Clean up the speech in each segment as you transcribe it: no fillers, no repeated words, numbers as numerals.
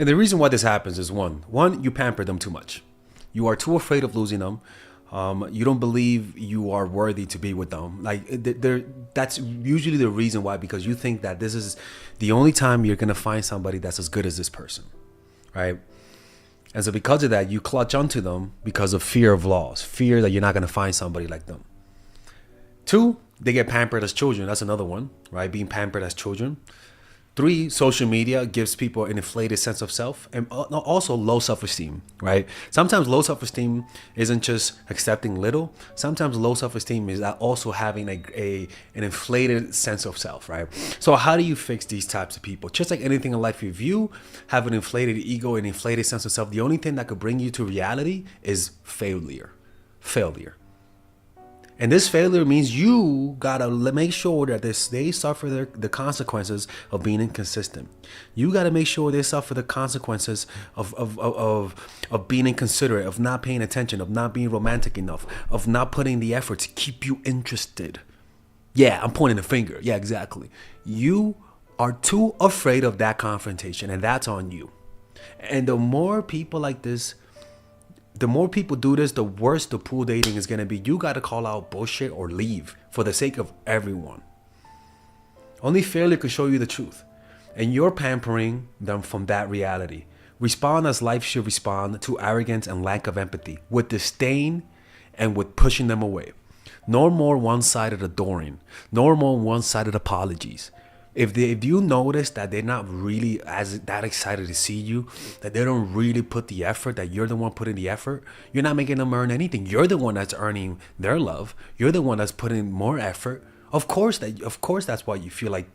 And the reason why this happens is one, you pamper them too much. You are too afraid of losing them. You don't believe you are worthy to be with them. Like that's usually the reason why, because you think that this is the only time you're gonna find somebody that's as good as this person, right? And so because of that, you clutch onto them because of fear of loss, fear that you're not gonna find somebody like them. Two, they get pampered as children. That's another one, right? Being pampered as children. Three, social media gives people an inflated sense of self and also low self-esteem, right? Sometimes low self-esteem isn't just accepting little. Sometimes low self-esteem is also having an inflated sense of self, right? So how do you fix these types of people? Just like anything in life, if you have an inflated ego and inflated sense of self, the only thing that could bring you to reality is failure. And this failure means you gotta make sure that they suffer the consequences of being inconsistent. You gotta make sure they suffer the consequences of being inconsiderate, of not paying attention, of not being romantic enough, of not putting the effort to keep you interested. Yeah, I'm pointing the finger. Yeah, exactly. You are too afraid of that confrontation, and that's on you. And the more people like this, the more people do this, the worse the pool dating is going to be. You got to call out bullshit or leave for the sake of everyone. Only failure can show you the truth. And you're pampering them from that reality. Respond as life should respond to arrogance and lack of empathy, with disdain and with pushing them away. No more one-sided adoring. No more one-sided apologies. If you notice that they're not really that excited to see you, that they don't really put the effort, that you're the one putting the effort, you're not making them earn anything. You're the one that's earning their love. You're the one that's putting more effort. Of course that's why you feel like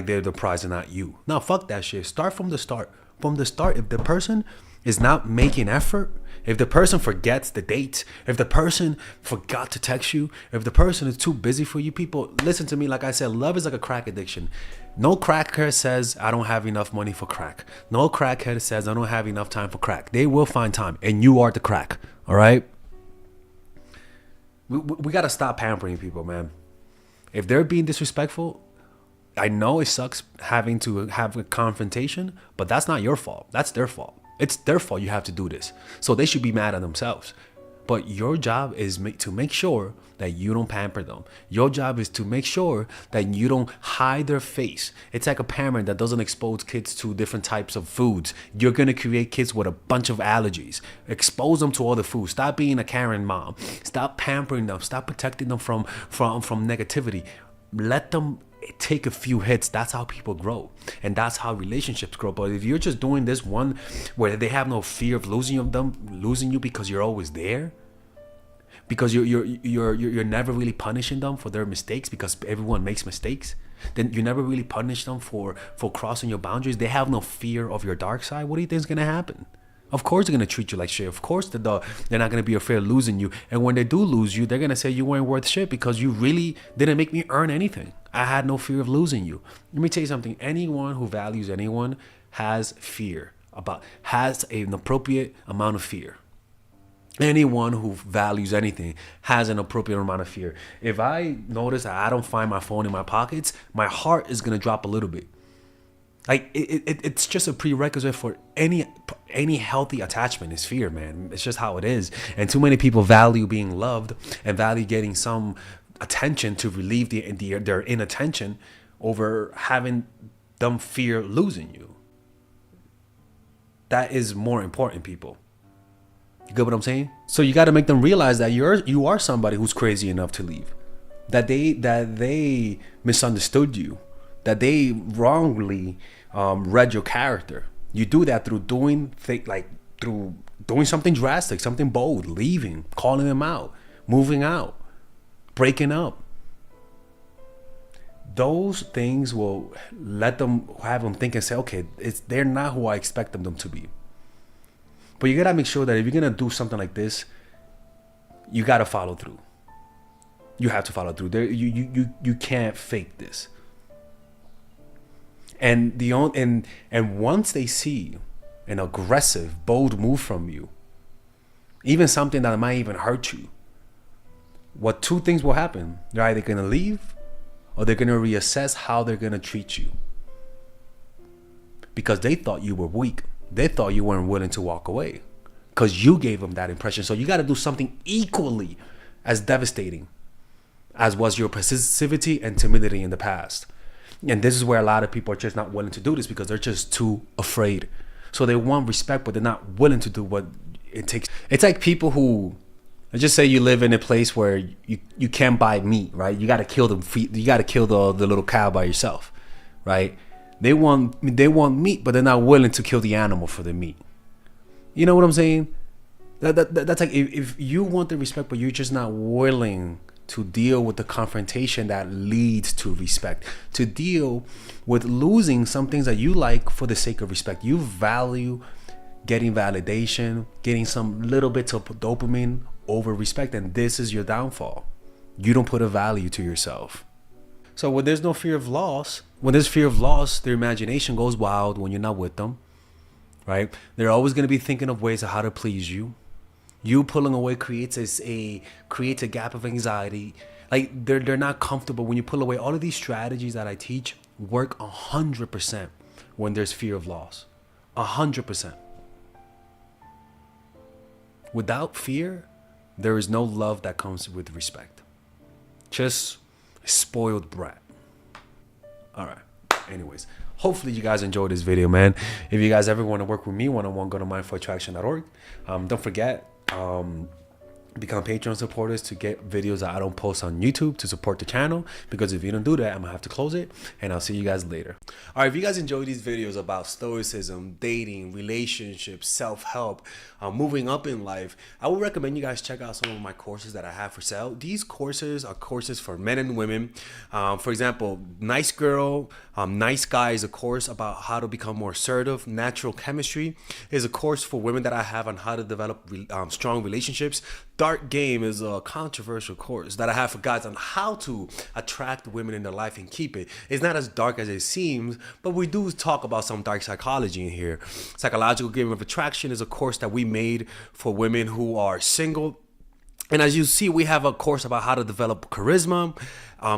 they're the prize and not you. No, fuck that shit. Start from the start. From the start, if the person is not making effort, if the person forgets the date, if the person forgot to text you, if the person is too busy for you, people, listen to me. Like I said, love is like a crack addiction. No crackhead says, I don't have enough money for crack. No crackhead says, I don't have enough time for crack. They will find time, and you are the crack, all right? We got to stop pampering people, man. If they're being disrespectful, I know it sucks having to have a confrontation, but that's not your fault. That's their fault. It's their fault you have to do this. So they should be mad at themselves. But your job is to make sure that you don't pamper them. Your job is to make sure that you don't hide their face. It's like a parent that doesn't expose kids to different types of foods. You're going to create kids with a bunch of allergies. Expose them to other foods. Stop being a Karen mom. Stop pampering them. Stop protecting them from negativity. Let them take a few hits. That's how people grow, and that's how relationships grow. But if you're just doing this one where they have no fear of losing you because you're always there, because you're never really punishing them for their mistakes, because everyone makes mistakes, then you never really punish them for crossing your boundaries. They have no fear of your dark side. What do you think is gonna happen? Of course they're going to treat you like shit. Of course they're not going to be afraid of losing you. And when they do lose you, they're going to say you weren't worth shit because you really didn't make me earn anything. I had no fear of losing you. Let me tell you something. Anyone who values anyone has an appropriate amount of fear. Anyone who values anything has an appropriate amount of fear. If I notice that I don't find my phone in my pockets, my heart is going to drop a little bit. Like it's just a prerequisite for any healthy attachment is fear, man. It's just how it is. And too many people value being loved and value getting some attention to relieve their inattention over having them fear losing you. That is more important, people. You get what I'm saying? So you got to make them realize that you are somebody who's crazy enough to leave. That they misunderstood you. That they wrongly read your character. You do that through doing something drastic, something bold, leaving, calling them out, moving out, breaking up. Those things will have them think and say, okay, they're not who I expect them to be. But you gotta make sure that if you're gonna do something like this, you gotta follow through. You have to follow through. You can't fake this. And once they see an aggressive, bold move from you, even something that might even hurt you, two things will happen. They're either gonna leave or they're gonna reassess how they're gonna treat you. because they thought you were weak. They thought you weren't willing to walk away because you gave them that impression. So you got to do something equally as devastating as was your passivity and timidity in the past. And this is where a lot of people are just not willing to do this because they're just too afraid. So they want respect, but they're not willing to do what it takes. It's like people who, let's just say you live in a place where you can't buy meat, right? You got to kill them. You got to kill the little cow by yourself, right? They want meat, but they're not willing to kill the animal for the meat. You know what I'm saying? That's like if you want the respect, but you're just not willing to deal with the confrontation that leads to respect, to deal with losing some things that you like for the sake of respect. You value getting validation, getting some little bits of dopamine over respect, and this is your downfall. You don't put a value to yourself. So when there's no fear of loss, when there's fear of loss, their imagination goes wild when you're not with them, right? They're always going to be thinking of ways of how to please you. You pulling away creates a gap of anxiety. Like they're not comfortable when you pull away. All of these strategies that I teach work 100% when there's fear of loss. 100%. Without fear, there is no love that comes with respect. Just a spoiled brat. All right. Anyways, hopefully you guys enjoyed this video, man. If you guys ever want to work with me one-on-one, go to mindfulattraction.org. Don't forget, become Patreon supporters to get videos that I don't post on YouTube to support the channel, because if you don't do that, I'm gonna have to close it, and I'll see you guys later. All right, if you guys enjoy these videos about stoicism, dating, relationships, self-help, moving up in life, I would recommend you guys check out some of my courses that I have for sale. These courses are courses for men and women. For example, Nice Girl, Nice Guy is a course about how to become more assertive. Natural Chemistry is a course for women that I have on how to develop strong relationships. Dark Game is a controversial course that I have for guys on how to attract women in their life and keep it. It's not as dark as it seems, but we do talk about some dark psychology in here. Psychological Game of Attraction is a course that we made for women who are single. And as you see, we have a course about how to develop charisma,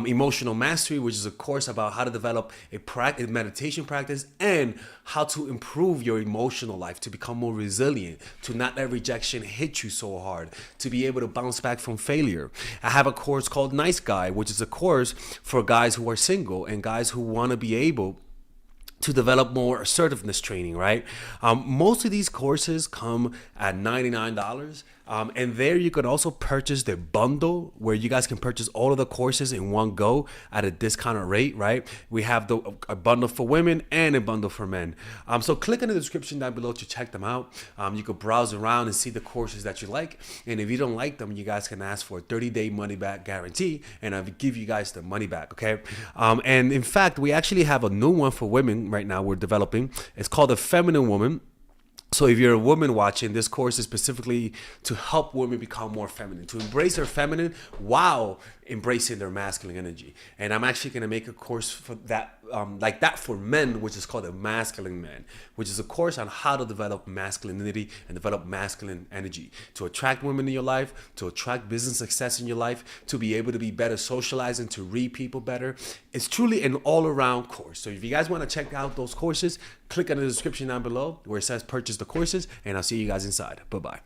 emotional mastery, which is a course about how to develop a meditation practice and how to improve your emotional life, to become more resilient, to not let rejection hit you so hard, to be able to bounce back from failure. I have a course called Nice Guy, which is a course for guys who are single and guys who want to be able to develop more assertiveness training, right? Most of these courses come at $99. And there you could also purchase the bundle where you guys can purchase all of the courses in one go at a discounted rate, right? We have a bundle for women and a bundle for men. So click in the description down below to check them out. You could browse around and see the courses that you like. And if you don't like them, you guys can ask for a 30-day money-back guarantee, and I'll give you guys the money back, okay? And in fact, we actually have a new one for women right now we're developing. It's called The Feminine Woman. So if you're a woman watching, this course is specifically to help women become more feminine, to embrace their feminine while embracing their masculine energy. And I'm actually going to make a course for that, like that for men, which is called the Masculine Man, which is a course on how to develop masculinity and develop masculine energy, to attract women in your life, to attract business success in your life, to be able to be better socializing, to read people better. It's truly an all-around course. So if you guys want to check out those courses, click on the description down below where it says purchase the courses, and I'll see you guys inside. Bye-bye.